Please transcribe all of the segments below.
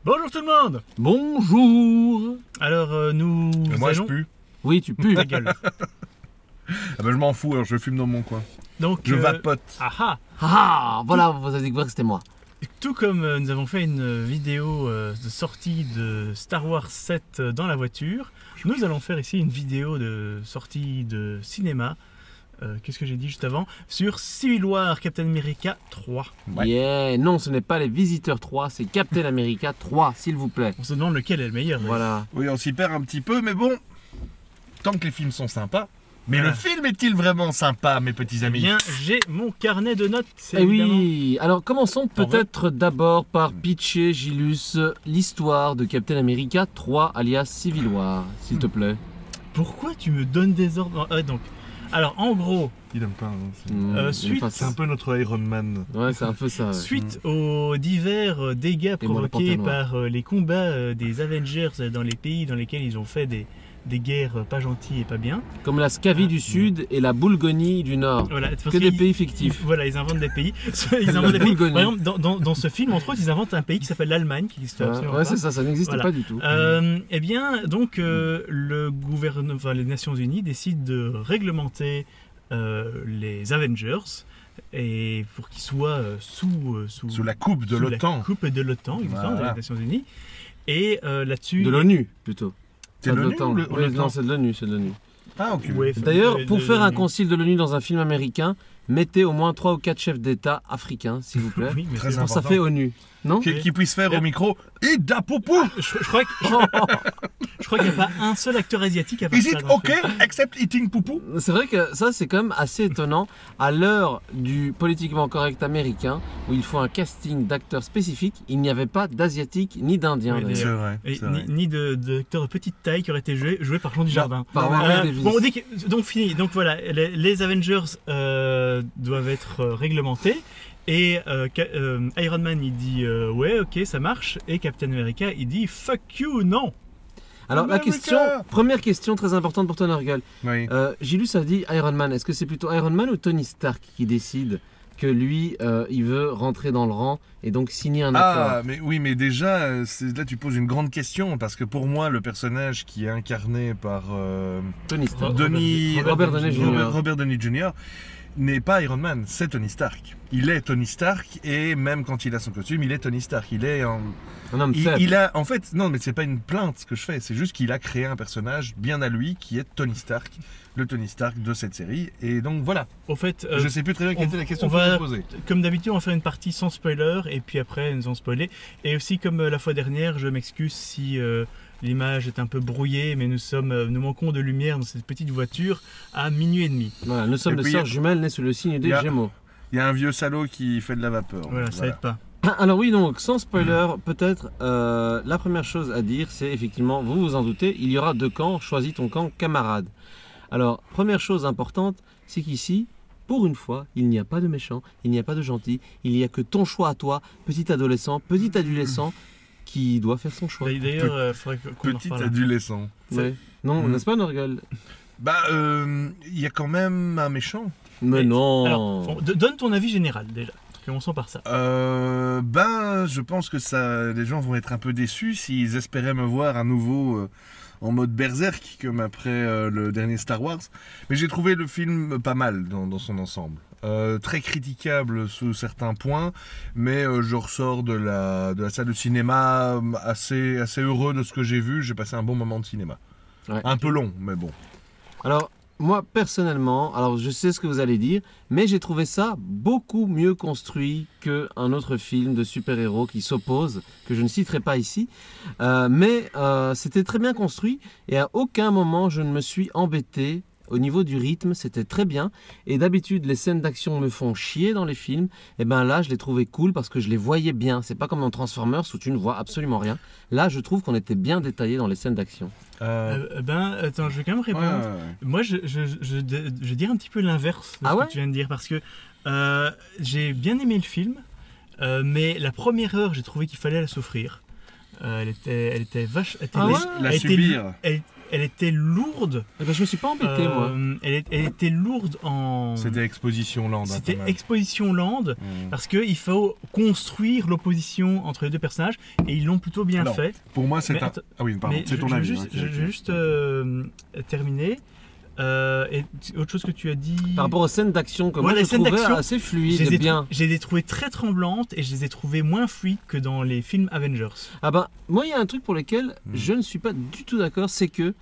Bonjour tout le monde. Bonjour. Alors nous moi allons... je pue. Oui, tu pues. Ta gueule. Ah bah je m'en fous, alors je fume dans mon coin. Donc, Je vapote. Ah, Ah, voilà, vous avez découvert que c'était moi. tout comme nous avons fait une vidéo de sortie de Star Wars 7 dans la voiture, nous allons faire ici une vidéo de sortie de cinéma. Qu'est-ce que j'ai dit juste avant? Sur Civil War Captain America 3. Ouais. Yeah, non, ce n'est pas les Visiteurs 3, c'est Captain America 3, s'il vous plaît. On se demande lequel est le meilleur. Voilà. Oui, on s'y perd un petit peu, mais bon, tant que les films sont sympas. Mais Voilà. le film est-il vraiment sympa, mes petits Eh amis? bien, j'ai mon carnet de notes. Eh oui, alors commençons T'en veux peut-être d'abord par pitcher, Gilus, l'histoire de Captain America 3, alias Civil War, s'il te plaît. Pourquoi tu me donnes des ordres? Donc, alors en gros, Il aime pas. Hein, suite- c'est un peu notre Iron Man. Ouais, c'est un peu ça. Ouais. suite aux divers dégâts Et moi, le provoqués pantalon. par les combats des Avengers dans les pays dans lesquels ils ont fait des guerres pas gentilles et pas bien. Comme la Scavie du Sud et la Boulgonie du Nord. Voilà, parce Que des qu'ils- pays fictifs. Voilà, ils inventent des pays. Ils inventent des pays. Boulgonie. Par exemple, dans ce film, entre autres, ils inventent un pays qui s'appelle l'Allemagne, qui existe absolument Ouais, pas. c'est ça, ça n'existe Voilà. pas du tout. Eh bien, donc, le gouvernement, enfin, les Nations Unies décident de réglementer les Avengers et pour qu'ils soient Sous la coupe de sous la l'OTAN. coupe de l'OTAN, exactement, Voilà. des Nations Unies. Et là-dessus. De l'ONU, plutôt. C'est Pas de l'ONU l'OTAN. ou Oui, l'OTAN? non, c'est de l'ONU, c'est de l'ONU. Ah, ok. Ouais, D'ailleurs, de- pour de- faire un de- concile de l'ONU dans un film américain, mettez au moins 3 ou 4 chefs d'État africains, s'il vous plaît. Oui, mais Très c'est- Pour ça important. fait ONU, non Qui puisse faire au micro Ida Poupou! je crois je crois qu'il n'y a pas un seul acteur asiatique à part Is ça it dans ce okay film. except eating poupou? C'est vrai que ça, c'est quand même assez étonnant à l'heure du politiquement correct américain où il faut un casting d'acteurs spécifiques. Il n'y avait pas d'asiatiques ni d'indiens. Oui, d'ailleurs. C'est vrai. Et c'est vrai. ni d'acteurs de petite taille qui auraient été joués par Jean Dujardin. Par Warwick Davis. Bon, on dit que, donc fini. Donc voilà, les Avengers doivent être réglementés. Et Iron Man il dit ouais, ok, ça marche. Et Captain America il dit fuck you, non. Alors la America. question, première question très importante pour toi, Norgal. Oui. Gilus a dit Iron Man. Est-ce que c'est plutôt Iron Man ou Tony Stark qui décide que lui, il veut rentrer dans le rang et donc signer un accord? Ah, mais oui, mais déjà, là tu poses une grande question, parce que pour moi, le personnage qui est incarné par Tony Stark. Robert Downey Jr. Robert Downey Jr. n'est pas Iron Man, c'est Tony Stark. Il est Tony Stark, et même quand il a son costume, il est Tony Stark. Il est Un homme faible. il a, en fait, non, mais c'est pas une plainte ce que je fais, c'est juste qu'il a créé un personnage bien à lui qui est Tony Stark, le Tony Stark de cette série, et donc voilà. Au fait, Je sais plus très bien quelle était la question on que vous va- me posez. comme d'habitude, on va faire une partie sans spoiler et puis après nous en spoiler. Et aussi comme la fois dernière, je m'excuse si l'image est un peu brouillée, mais nous manquons de lumière dans cette petite voiture à minuit et demi. Voilà, nous sommes Et des puis, sœurs jumelles nées sous le signe des y a- Gémeaux. Il y a un vieux salaud qui fait de la vapeur. Voilà, ça aide pas. Alors oui, donc sans spoiler, peut-être la première chose à dire, c'est effectivement, vous vous en doutez, il y aura 2 camps, choisis ton camp camarade. Alors, première chose importante, c'est qu'ici, pour une fois, il n'y a pas de méchant, il n'y a pas de gentil, il n'y a que ton choix à toi, petit adolescent, petit adolescent, qui doit faire son choix. D'ailleurs, il faudrait qu'on en Petit reparle. adolescent. Ouais. Non, n'est-ce pas, Norgal? Bah, il y a quand même un méchant. Mais non. Alors, bon, donne ton avis général déjà. Commençons par ça. Ben, je pense que ça, les gens vont être un peu déçus s'ils espéraient me voir à nouveau en mode berserk comme après le dernier Star Wars. Mais j'ai trouvé le film pas mal dans son ensemble. Très critiquable sous certains points, mais je ressors de la salle de cinéma assez heureux de ce que j'ai vu. J'ai passé un bon moment de cinéma. Ouais. Un peu long, mais bon. Alors, moi, personnellement, alors je sais ce que vous allez dire, mais j'ai trouvé ça beaucoup mieux construit qu'un autre film de super-héros qui s'oppose, que je ne citerai pas ici. Mais c'était très bien construit et à aucun moment je ne me suis embêté. Au niveau du rythme, c'était très bien. Et d'habitude, les scènes d'action me font chier dans les films. Et ben là, je les trouvais cool parce que je les voyais bien. C'est pas comme dans Transformers où tu ne vois absolument rien. Là, je trouve qu'on était bien détaillé dans les scènes d'action. Attends, je vais quand même répondre. Ouais. Moi, je dirais un petit peu l'inverse de Ah ce ouais que tu viens de dire parce que j'ai bien aimé le film, mais la première heure, j'ai trouvé qu'il fallait la souffrir. Ah ouais La subir. Elle était lourde. Eh ben, je me suis pas embêté, moi. Elle était lourde en. C'était Exposition Land. C'était quand même. Exposition Land parce qu'il faut construire l'opposition entre les deux personnages et ils l'ont plutôt bien Alors, fait. Pour moi, c'est Mais un. attends, Ah oui, pardon, Mais c'est ton je veux avis. juste, ok, je ok. veux juste terminer. Et autre chose que tu as dit. Par rapport aux scènes d'action, que Ouais, moi les je scènes trouvais d'action, assez je fluides les et ai bien. je les ai trouvées très tremblantes et je les ai trouvées moins fluides que dans les films Avengers. Ah ben, moi il y a un truc pour lequel je ne suis pas du tout d'accord, c'est que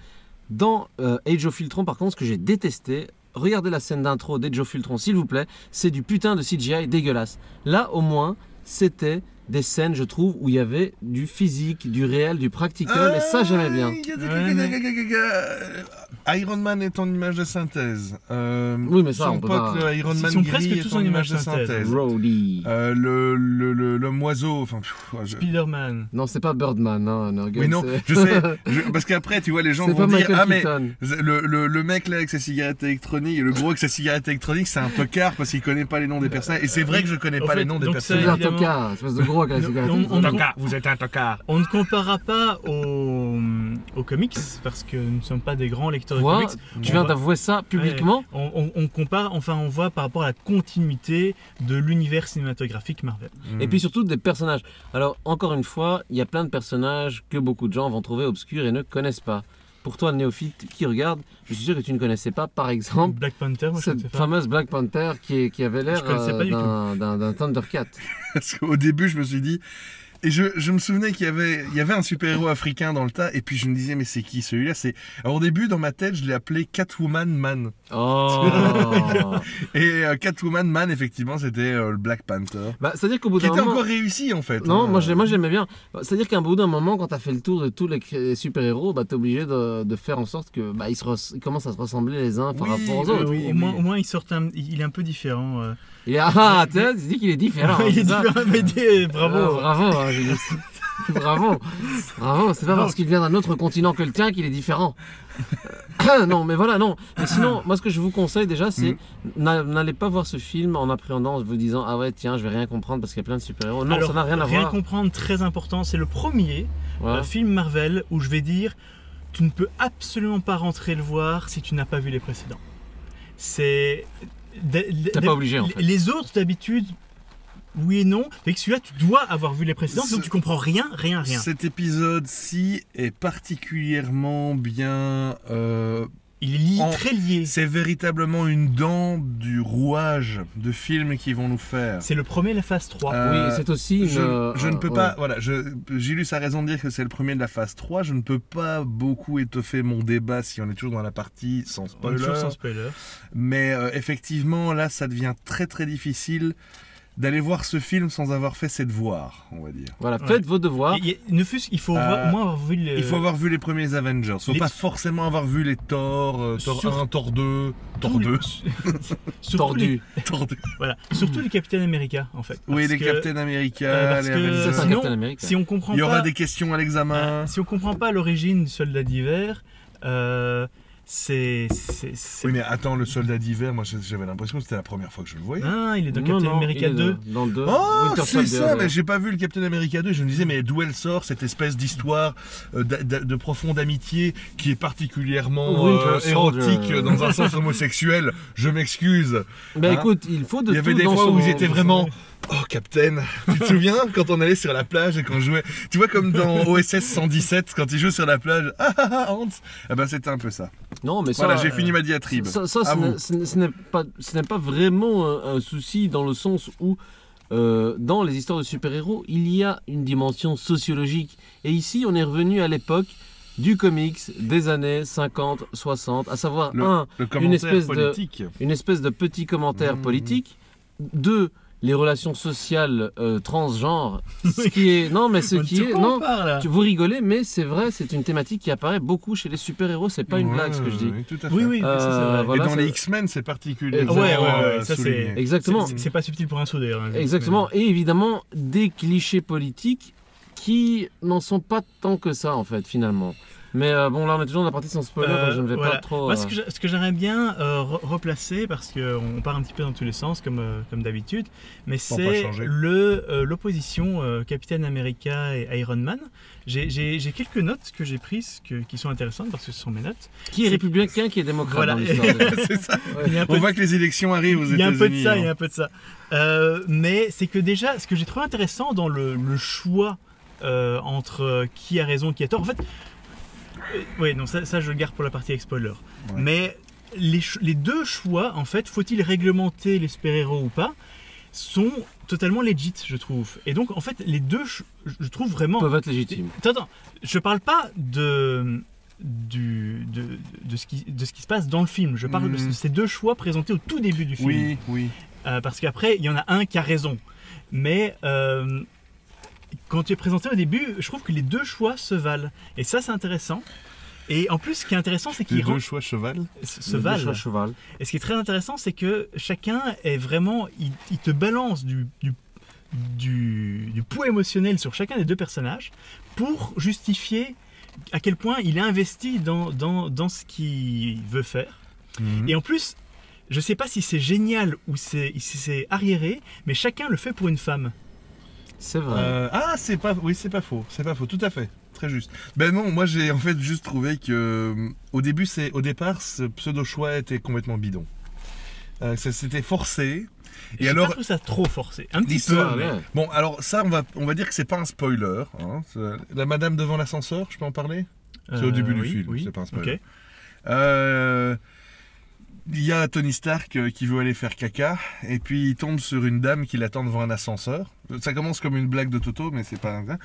dans Age of Ultron, par contre, ce que j'ai détesté, regardez la scène d'intro d'Age of Ultron, s'il vous plaît, c'est du putain de CGI dégueulasse. Là, au moins, c'était des scènes, je trouve, où il y avait du physique, du réel, du practical, et ça j'aimais bien. Iron Man est en image de synthèse. Oui, mais ça, son on peut pote, pas. le Iron Ils Man sont gris presque est tous en image de synthèse. Rhodey. L'homme oiseau, enfin. Spider-Man. Non, c'est pas Birdman, hein, Nurgle, Mais non, c'est- je sais, parce qu'après, tu vois, les gens c'est vont pas dire, Michael ah mais Keaton. le mec là avec sa cigarette électronique, le gros avec sa cigarette électronique, c'est un tocard parce qu'il connaît pas les noms des personnages. Et c'est vrai que je connais en pas fait, les noms des donc C'est ça, personnages. un évidemment. tocard, espèce de gros avec la Non, cigarette. on- électronique. Vous êtes un tocard. On ne comparera pas aux comics parce que nous ne sommes pas des grands lecteurs de Toi, comics. tu On viens va- d'avouer ça publiquement. on compare, enfin on voit par rapport à la continuité de l'univers cinématographique Marvel. Et puis surtout des personnages. Alors, encore une fois, il y a plein de personnages que beaucoup de gens vont trouver obscurs et ne connaissent pas. Pour toi, le néophyte qui regarde, je suis sûr que tu ne connaissais pas, par exemple, Black Panther, moi je ne sais cette pas. fameuse Black Panther qui avait l'air Je connaissais pas du d'un Thundercat. Parce qu'au début, je me suis dit. Et je me souvenais qu'il y avait un super-héros africain dans le tas, et puis je me disais, mais c'est qui celui-là? Alors au début, dans ma tête, je l'ai appelé Catwoman Man. Oh Et Catwoman Man, effectivement, c'était le Black Panther. Bah, c'est-à-dire qu'au bout Qui d'un était moment... encore réussi, en fait. Non, hein. moi j'aimais bien. C'est-à-dire qu'à bout d'un moment, quand tu as fait le tour de tous les super-héros, bah, tu es obligé de faire en sorte que bah, ils commencent à se ressembler les uns par Oui, rapport aux oui, autres. oui. Au moins il est un peu différent. Il est, tu dis qu'il est différent. il est c'est ça différent, mais bravo. Bravo, hein, Julius. Bravo, bravo, c'est pas parce qu'il vient d'un autre continent que le tien qu'il est différent. Non, mais voilà, non. Mais sinon, moi ce que je vous conseille déjà, c'est n'allez pas voir ce film en appréhendant, en vous disant ah ouais, tiens, je vais rien comprendre parce qu'il y a plein de super-héros. Non, Alors, ça n'a rien à rien voir. comprendre, très important. C'est le premier Ouais. film Marvel où je vais dire tu ne peux absolument pas rentrer le voir si tu n'as pas vu les précédents. C'est. T'es pas obligé, en fait. Les autres d'habitude. Oui et non, mais que celui-là, tu dois avoir vu les précédents, sinon tu comprends rien. Cet épisode-ci est particulièrement bien. Il est lié, En- très lié. C'est véritablement une dent du rouage de films qu'ils vont nous faire. C'est le premier de la phase 3. Euh, Oui, c'est aussi une, je ne peux ouais. pas. Voilà, Gilus a raison de dire que c'est le premier de la phase 3. Je ne peux pas beaucoup étoffer mon débat si on est toujours dans la partie sans On est spoiler. toujours sans spoiler. Mais effectivement, là, ça devient très très difficile d'aller voir ce film sans avoir fait ses devoirs, on va dire. Voilà, Ouais. faites vos devoirs. Ne fût-ce il faut au moins avoir vu le. Il faut avoir vu les premiers Avengers. Il faut les- pas forcément avoir vu les Thor, Thor Sur- 1, Thor 2, Thor tous 2, les- surtout Tordu. Thor 2. Voilà, surtout les Captain America en fait. Oui, Parce les que- Captain America, parce les que Avengers. C'est un sinon, Captain America. si on comprend Il y aura pas, des questions à l'examen. si on comprend pas l'origine du soldat d'hiver, c'est. Oui, mais attends, le soldat d'hiver, moi j'avais l'impression que c'était la première fois que je le voyais. Ah, il est dans Non, Captain non, America il est 2. Dans le 2. Oh, Winter c'est Soldier, ça, ouais. mais j'ai pas vu le Captain America 2. Je me disais, mais d'où elle sort cette espèce d'histoire de profonde amitié qui est particulièrement Winter Soldier. érotique dans un sens homosexuel. Je m'excuse. Ben Hein écoute, il faut de Il y avait tout des dans fois son- où j'étais vraiment. Oh, Captain, tu te souviens quand on allait sur la plage et qu'on jouait. Tu vois, comme dans OSS 117, quand ils jouent sur la plage. Ah ah ah, Hans. Eh ben, c'était un peu ça. Non, mais ça, Voilà, j'ai fini ma diatribe. Ça, À vous. ce n'est pas vraiment un souci dans le sens où, dans les histoires de super-héros, il y a une dimension sociologique. Et ici, on est revenu à l'époque du comics des années 50, 60, à savoir, Le commentaire espèce de- politique. une espèce de petit commentaire Mmh. politique, 2, les relations sociales transgenres, ce qui est... Non, mais ce qui est... Non, vous rigolez, mais c'est vrai, c'est une thématique qui apparaît beaucoup chez les super-héros, c'est pas une blague ce que je dis. Oui, tout à fait. Oui, oui, ça c'est vrai. voilà, et dans ça- les X-Men, c'est particulier. Exactement. ça, souligné. c'est- Exactement. C'est pas subtil pour un saut d'ailleurs. hein. Exactement, et évidemment des clichés politiques qui n'en sont pas tant que ça en fait finalement. Mais bon, là on est toujours dans la partie sans spoiler, donc je ne vais voilà. pas trop. Moi, ce que j'aimerais bien replacer, parce qu'on part un petit peu dans tous les sens comme d'habitude, mais Pour pas c'est changer. l'opposition Captain America et Iron Man. J'ai quelques notes que j'ai prises qui sont intéressantes parce que ce sont mes notes. Qui est républicain, qui est démocrate Voilà. dans l'histoire C'est ça. Il y a un peu On de- voit que les élections arrivent aux Il y a un peu de États-Unis. ça, hein. il y a un peu de ça. Mais c'est que déjà, ce que j'ai trouvé intéressant dans le choix entre qui a raison, qui a tort. En fait, ouais, non, ça je le garde pour la partie avec spoiler. Ouais. Mais les deux choix, en fait, faut-il réglementer les super-héros ou pas, sont totalement legit, je trouve. Et donc, en fait, les deux, je trouve vraiment. peuvent être légitimes. Attends, je parle pas de ce qui se passe dans le film. Je parle de ces deux choix présentés au tout début du film. Oui, oui. Parce qu'après, il y en a un qui a raison. Mais quand tu es présenté au début, je trouve que les deux choix se valent. Et ça, c'est intéressant. Et en plus, ce qui est intéressant, c'est Les qu'il deux choix cheval. se Le valent. choix cheval. Et ce qui est très intéressant, c'est que chacun est vraiment. Il te balance du poids émotionnel sur chacun des deux personnages pour justifier à quel point il est investi dans ce qu'il veut faire. Mhm. Et en plus, je sais pas si c'est génial ou si c'est arriéré, mais chacun le fait pour une femme. C'est vrai. C'est pas faux, c'est pas faux, tout à fait, très juste. Ben non, moi j'ai en fait juste trouvé que au départ, ce pseudo choix était complètement bidon. C'était forcé. Et J'ai alors, pas trouvé ça trop forcé, un petit peu. l'histoire, Mais... ouais. bon, alors ça, on va dire que c'est pas un spoiler. Hein. La madame devant l'ascenseur, je peux en parler? C'est au début du oui, film, oui. c'est pas un spoiler. Ok. Il y a Tony Stark qui veut aller faire caca et puis il tombe sur une dame qui l'attend devant un ascenseur. Ça commence comme une blague de Toto, mais c'est pas ça.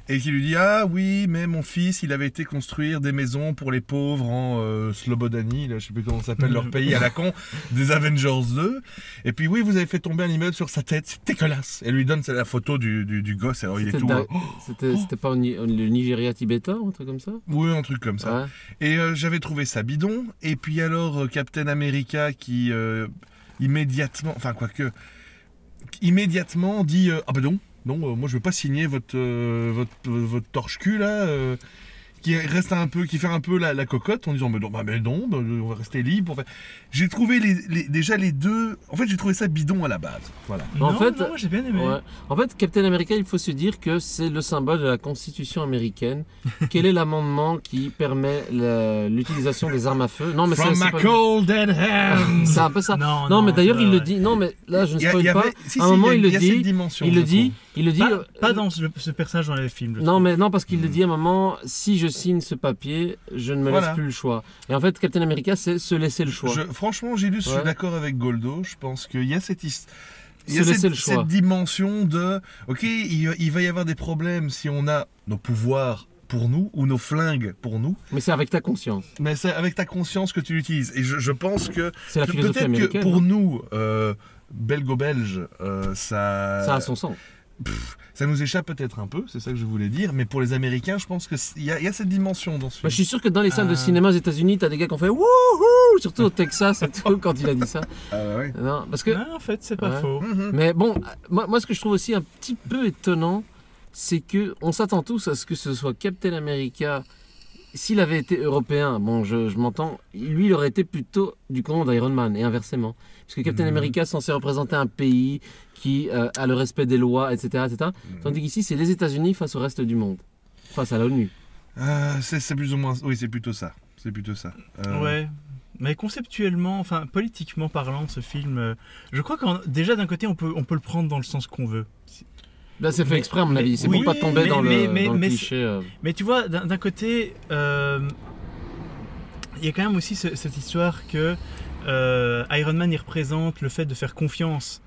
Et qui lui dit: ah oui, mais mon fils, il avait été construire des maisons pour les pauvres en Slobodanie, là, je sais plus comment ça s'appelle leur pays à la con, des Avengers 2. Et puis oui, vous avez fait tomber un immeuble sur sa tête, c'est dégueulasse. Elle lui donne la photo du gosse, alors il est tout. C'était pas le Nigeria tibétain ou un truc comme ça? Oui, un truc comme ça. Ouais. Et j'avais trouvé ça bidon. Et puis alors, Captain America qui immédiatement dit ah ben non, moi je veux pas signer votre torche-cul là. Qui reste qui fait un peu la cocotte en disant mais non, on va rester libre. Enfin, j'ai trouvé déjà les deux. En fait, j'ai trouvé ça bidon à la base. Voilà. Non, En fait, non, moi j'ai bien aimé. Ouais. En fait, Captain America, il faut se dire que c'est le symbole de la Constitution américaine. Quel est l'amendement qui permet l'utilisation des armes à feu? Non, mais From c'est my pas... cold dead hands. C'est un peu ça. Non, mais d'ailleurs, c'est il pas le vrai. dit. Non, mais là, je ne spoil pas. Si, À un moment, il le y a cette dit. dimension, Il le je dit. Pas dans ce personnage dans les films. je Non, trouve. mais non, parce qu'il le dit à un moment, si je signe ce papier, je ne me Voilà. laisse plus le choix. Et en fait, Captain America, c'est se laisser le choix. Franchement, Gilles, je suis Ouais. d'accord avec Goldo. Je pense qu'il y a cette il y Se a laisser le choix. cette dimension de ok, il va y avoir des problèmes si on a nos pouvoirs pour nous ou nos flingues pour nous, Mais c'est avec ta conscience. mais c'est avec ta conscience que tu l'utilises. Et je pense que C'est la philosophie peut-être que américaine. pour hein. nous, belgo-belges, Ça a son sens. ça nous échappe peut-être un peu, c'est ça que je voulais dire, mais pour les Américains, je pense qu'il y a cette dimension dans ce Bah, film. je suis sûr que dans les salles de Ah. cinéma aux États-Unis, t'as des gars qui ont fait wouhou, surtout au Texas et tout, quand il a dit ça. Ah ouais. Non, parce que. Non, en fait, c'est pas Ouais. faux. Mhm. Mais bon, moi, ce que je trouve aussi un petit peu étonnant, c'est que on s'attend tous à ce que ce soit Captain America. S'il avait été européen, bon, je m'entends, lui, il aurait été plutôt du camp d'Iron Man et inversement. Parce que Captain America est censé représenter un pays qui a le respect des lois, etc. etc. Tandis qu'ici, c'est les États-Unis face au reste du monde, face à l'ONU. C'est plus ou moins. Oui, c'est plutôt ça. C'est plutôt ça. Ouais. Mais conceptuellement, enfin politiquement parlant, ce film, je crois que déjà d'un côté on peut le prendre dans le sens qu'on veut. Là, c'est fait Mais- exprès, à mon avis. C'est oui, pour pas tomber mais- dans mais- le mais- mais cliché. Mais tu vois, d'un côté, il y a quand même aussi cette histoire que Iron Man il représente le fait de faire confiance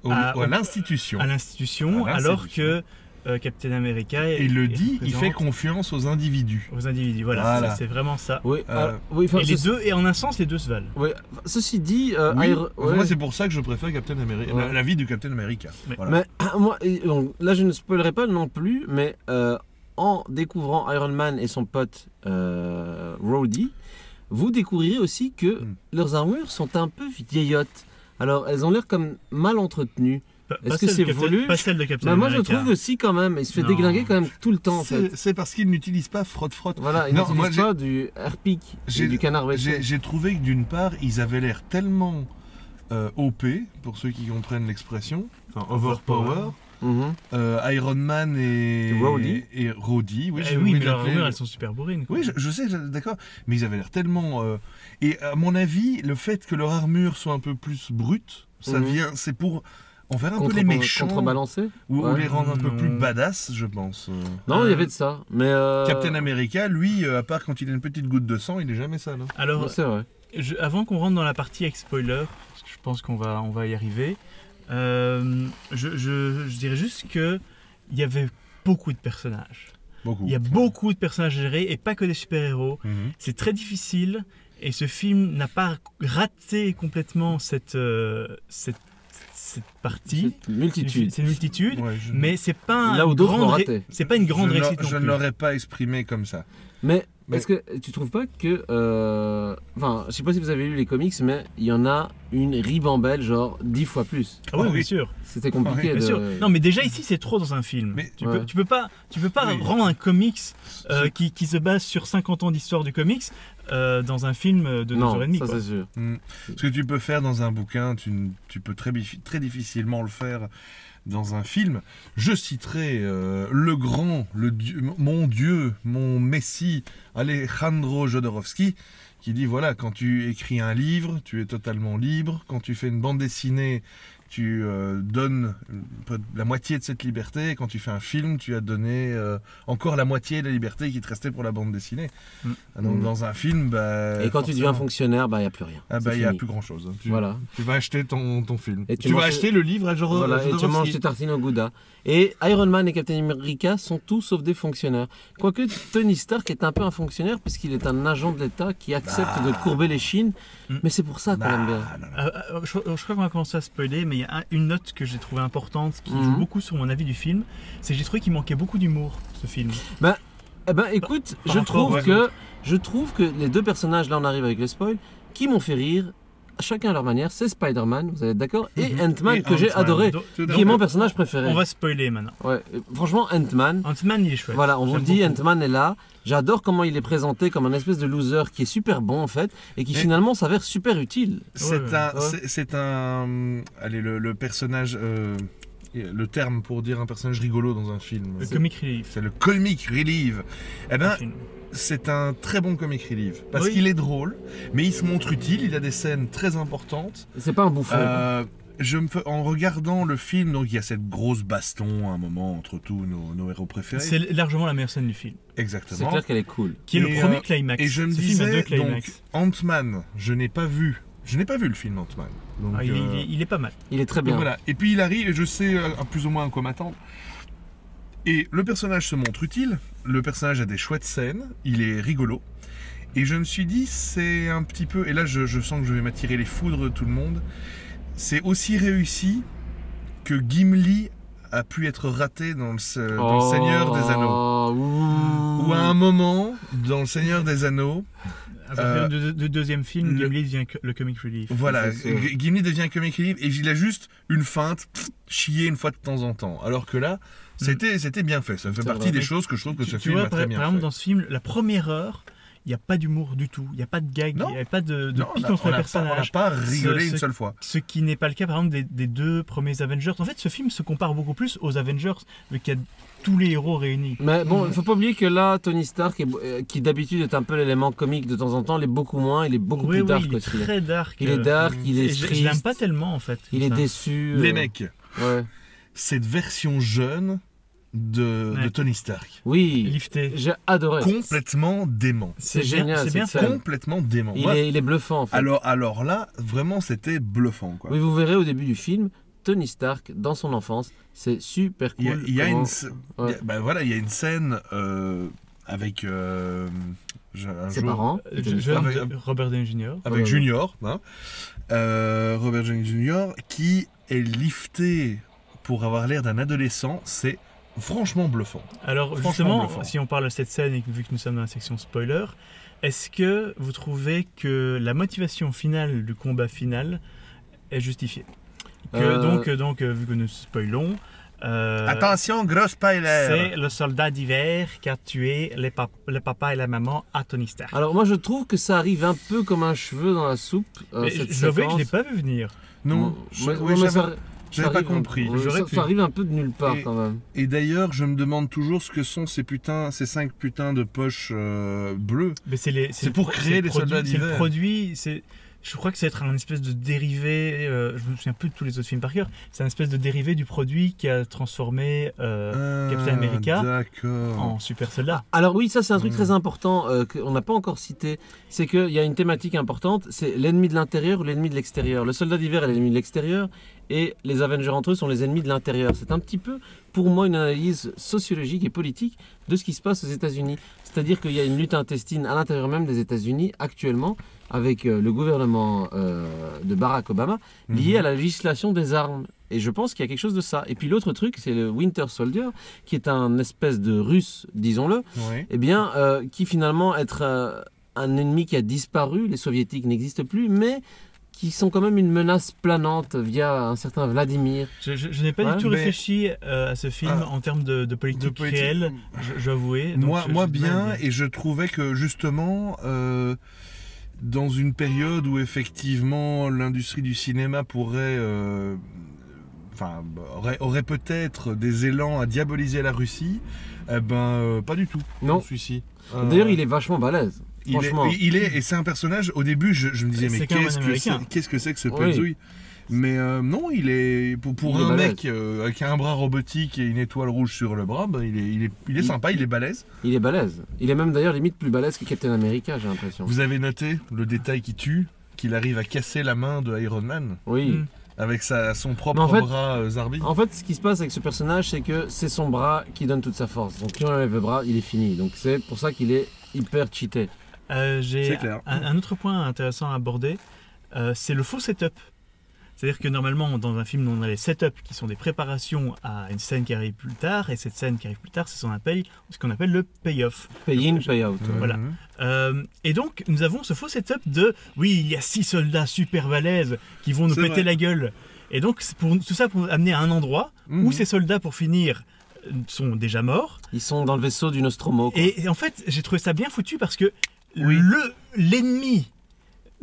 À l'institution. à l'institution, À alors l'institution. que Captain America Et il le dit, il fait représente confiance aux individus. aux individus. Voilà, Voilà. c'est vraiment ça. Oui, Euh, oui, enfin, Et les deux, et en un sens, les deux se valent. ouais. Ceci dit, Oui, ouais. moi c'est pour ça que je préfère Captain America, Ouais. la vie du Captain America. Mais- Voilà. Mais moi, donc, là, je ne spoilerai pas non plus, mais en découvrant Iron Man et son pote Rhodey, vous découvrirez aussi que leurs armures sont un peu vieillottes. Alors, elles ont l'air comme mal entretenues. Est-ce que c'est voulu? Pas celle de Captain Bah, moi, je America. trouve que si, quand même. Il se fait Non. déglinguer quand même tout le temps, en fait. C'est parce qu'ils n'utilisent pas frotte-frotte. Voilà, il Non, moi, n'utilise pas du airpick et du canard WC. J'ai trouvé que d'une part, ils avaient l'air tellement OP, pour ceux qui comprennent l'expression, enfin overpower. Mhm. Iron Man et Rhodey. Oui, Eh oui, mais leurs armures, elles sont super bourrines. quoi. Oui, je sais, d'accord, mais ils avaient l'air tellement. Et à mon avis, le fait que leur armure soit un peu plus brute, ça Mhm. vient, c'est pour en faire un peu les méchants Contrebalancer. ou Ouais. les rendre un peu Non. plus badass, je pense. Non, il y avait de ça. Mais. Captain America, lui, à part quand il a une petite goutte de sang, il est jamais sale. Hein. Alors, non, c'est vrai. avant qu'on rentre dans la partie avec spoiler, parce que je pense qu'on va y arriver, je dirais juste que il y avait beaucoup de personnages. Beaucoup. Il y a beaucoup de personnages à gérer et pas que des super-héros. Mhm. C'est très difficile et ce film n'a pas raté complètement cette partie. Cette multitude. C'est une multitude, Ouais, mais c'est pas Là où une d'autres grande l'ont ré- raté. c'est pas une grande réussite non Je plus. ne l'aurais pas exprimé comme ça. Mais Mais- est-ce que tu trouves pas que. Enfin, je sais pas si vous avez lu les comics, mais il y en a une ribambelle, genre 10 fois plus. Ah oui, Oh bien oui. sûr. C'était compliqué Bien de. sûr. Non, mais déjà ici, c'est trop dans un film. Mais- tu, Ouais. peux, tu peux pas Oui. rendre un comics qui se base sur 50 ans d'histoire du comics dans un film de 2h30. Non, ça quoi. c'est sûr. Ce que tu peux faire dans un bouquin, tu peux très difficilement le faire dans un film. Je citerai le grand, mon dieu, mon messie, Alejandro Jodorowsky, qui dit voilà, quand tu écris un livre, tu es totalement libre. Quand tu fais une bande dessinée, tu donnes la moitié de cette liberté. Et quand tu fais un film, tu as donné encore la moitié de la liberté qui te restait pour la bande dessinée. Mm. Donc Mm. dans un film, bah, Et quand tu deviens forcément, fonctionnaire, bah il n'y a plus rien. ah bah C'est il n'y a fini. plus grand chose. Voilà. Tu vas acheter ton film. Et tu tu vas manges- acheter le livre à Voilà, et tu Jodorowsky. manges tes tartines au gouda. Et Iron Man et Captain America sont tous sauf des fonctionnaires. Quoique Tony Stark est un peu un fonctionnaire puisqu'il est un agent de l'État qui accepte de courber les chines. Mm. Mais c'est pour ça qu'on l'aime bien. Je crois qu'on va commencer à spoiler, mais il y a une note que j'ai trouvée importante qui Mhm. joue beaucoup sur mon avis du film. C'est que j'ai trouvé qu'il manquait beaucoup d'humour, ce film. Eh ben écoute, Par je rapport trouve que les deux personnages, là on arrive avec le spoil, qui m'ont fait rire, chacun à leur manière, c'est Spider-Man, vous êtes d'accord, et Mhm. Ant-Man Et que j'ai Ant-Man. adoré, Donc, qui est mon personnage préféré. on va spoiler maintenant. Ouais, franchement Ant-Man, Ant-Man, il est chouette. voilà, on vous le J'aime dit, beaucoup. Ant-Man est là. J'adore comment il est présenté comme un espèce de loser qui est super bon en fait et qui Mais- finalement s'avère super utile. C'est Ouais, un, ouais. c'est un, allez le personnage, le terme pour dire un personnage rigolo dans un film. Le comic relief. C'est le comic relief. Eh ben, du film. c'est un très bon comic relief parce Oui. qu'il est drôle, mais il se montre utile. Il a des scènes très importantes. C'est pas un bouffon. En regardant le film, donc il y a cette grosse baston à un moment entre tous nos héros préférés. C'est largement la meilleure scène du film. C'est Exactement. clair qu'elle est cool. Qui est le Et, premier climax. Et je me Ce film a disais, deux climax. donc, Ant-Man, je n'ai pas vu le film Ant-Man. Donc, Ah, il est pas mal. Il est très donc bien. voilà. Et puis il arrive, et je sais plus ou moins à quoi m'attendre. Et le personnage se montre utile, le personnage a des chouettes scènes, il est rigolo. Et je me suis dit, c'est un petit peu, et là je sens que je vais m'attirer les foudres de tout le monde, c'est aussi réussi que Gimli a pu être raté dans le Seigneur des Anneaux. Ou à un moment, dans le Seigneur des Anneaux, À partir du deuxième film, le- Gimli devient le comic relief. voilà, C'est sûr. Gimli devient comic relief et il a juste une feinte, chier une fois de temps en temps. Alors que là, c'était bien fait. Ça fait C'est partie vrai. des choses que je trouve que ce Tu film vois, a par très bien exemple, fait. dans ce film, la première heure, il n'y a pas d'humour du tout. Il n'y a pas de gag, Non. il n'y a pas de Non, pique on entre les n'a personnages. pas rigolé Ce- une seule fois. Ce qui n'est pas le cas, par exemple, des deux premiers Avengers. En fait, ce film se compare beaucoup plus aux Avengers, vu qu'il y a tous les héros réunis. Mais bon, il faut pas oublier que là, Tony Stark, qui d'habitude est un peu l'élément comique de temps en temps, il est beaucoup moins, il est beaucoup Oui, plus oui, dark il est aussi. très dark. Il est dark, il Et est je triste, l'aime pas tellement, en fait. il comme est ça. déçu. Les mecs, Ouais. cette version jeune de Ouais. Tony Stark, Oui, Lifté. j'ai adoré. complètement dément. C'est génial, C'est bien cette fait. scène. Complètement dément. Il Ouais. est bluffant en fait. Alors là, vraiment, c'était bluffant. Quoi. Oui, vous verrez au début du film, Tony Stark, dans son enfance, c'est super Il y a, cool. il y a comment- une, Ouais. il y a une scène avec un Ses jour- parents. Robert Downey Jr. avec Ouais, Junior, hein, Robert Downey Jr., qui est lifté pour avoir l'air d'un adolescent, c'est franchement bluffant. Alors Franchement justement, bluffant. si on parle de cette scène et que vu que nous sommes dans la section spoiler, est-ce que vous trouvez que la motivation finale du combat final est justifiée? Donc, vu que nous spoilons, Attention, gros spoiler. c'est le soldat d'hiver qui a tué le papa et la maman à Tony Stark. Alors moi je trouve que ça arrive un peu comme un cheveu dans la soupe. Mais Cette je l'avoue que je séquence. l'ai pas vu venir. Non, Ouais, mais ça j'avais pas arrive- compris. J'aurais pu. Ça arrive un peu de nulle part quand même. Et d'ailleurs, je me demande toujours ce que sont ces 5 putains de poches bleues. Mais C'est pour créer les soldats C'est le d'hiver. produit, je crois que c'est être un espèce de dérivé, je me souviens plus de tous les autres films par cœur, c'est un espèce de dérivé du produit qui a transformé Captain America D'accord. en super soldat. Alors oui, ça c'est un truc très important qu'on n'a pas encore cité, c'est qu'il y a une thématique importante, c'est l'ennemi de l'intérieur ou l'ennemi de l'extérieur. Le soldat d'hiver est l'ennemi de l'extérieur et les Avengers entre eux sont les ennemis de l'intérieur. C'est un petit peu, pour moi, une analyse sociologique et politique de ce qui se passe aux États-Unis. C'est-à-dire qu'il y a une lutte intestine à l'intérieur même des États-Unis actuellement avec le gouvernement de Barack Obama lié à la législation des armes. Et je pense qu'il y a quelque chose de ça. Et puis l'autre truc, c'est le Winter Soldier, qui est un espèce de russe, disons-le, Oui. eh bien, qui finalement être un ennemi qui a disparu, les soviétiques n'existent plus, mais qui sont quand même une menace planante via un certain Vladimir. Je n'ai pas Ouais, du tout mais- réfléchi à ce film Ah. en termes de politique réelle, j'avouais. Donc Moi, je- moi j'ai du mal bien, à dire. et je trouvais que justement, dans une période où effectivement l'industrie du cinéma pourrait, aurait peut-être des élans à diaboliser la Russie, eh ben pas du tout. Non. Celui-ci. D'ailleurs, il est vachement balèze. Franchement. Et c'est un personnage. Au début, je me disais mais C'est quand même qu'est-ce que américain. c'est, qu'est-ce que c'est que ce Oui. Pezouille. Mais non, il est pour Il est un balèze. mec avec un bras robotique et une étoile rouge sur le bras, bah, il est sympa, il est balèze. Il est balèze. Il est même d'ailleurs limite plus balèze que Captain America, j'ai l'impression. Vous avez noté le détail qui tue, qu'il arrive à casser la main de Iron Man Oui. Mm. avec son propre Mais en fait- bras Zarbi. En fait, ce qui se passe avec ce personnage, c'est que c'est son bras qui donne toute sa force. Donc, si on enlève le bras, il est fini. Donc, c'est pour ça qu'il est hyper cheaté. J'ai C'est clair. un autre point intéressant à aborder, c'est le faux setup. C'est-à-dire que normalement, dans un film, on a les setups qui sont des préparations à une scène qui arrive plus tard, et cette scène qui arrive plus tard, c'est ce qu'on appelle le payoff. Pay in, pay out. Voilà. Et donc, nous avons ce faux setup de oui, il y a 6 soldats super balèzes qui vont nous C'est péter vrai. la gueule. Et donc, c'est tout ça pour amener à un endroit Mhm. où ces soldats, pour finir, sont déjà morts. Ils sont dans le vaisseau du Nostromo. quoi. Et en fait, j'ai trouvé ça bien foutu parce que Oui. l'ennemi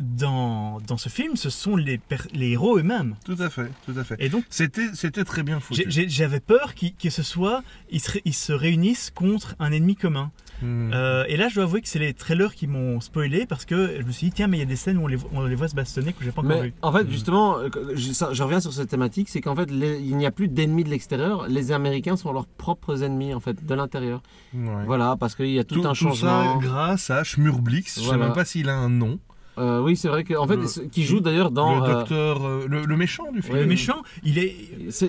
dans ce film, ce sont les héros eux-mêmes. Tout à fait, tout à fait. Et donc, C'était très bien foutu. j'avais peur que ce soit, ils se réunissent contre un ennemi commun. Mhm. Et là, je dois avouer que c'est les trailers qui m'ont spoilé parce que je me suis dit, tiens, mais il y a des scènes où on les voit se bastonner que j'ai pas encore Mais vues. en fait, justement, je reviens sur cette thématique, c'est qu'en fait, il n'y a plus d'ennemis de l'extérieur. Les Américains sont leurs propres ennemis, en fait, de l'intérieur. Ouais. Voilà, parce qu'il y a tout un Tout ça changement. grâce à Schmurblix. Je sais Voilà. même pas s'il a un nom. Oui, c'est vrai qu'en fait, qui joue d'ailleurs dans. Le docteur, le méchant du film. Oui, Le méchant, il est.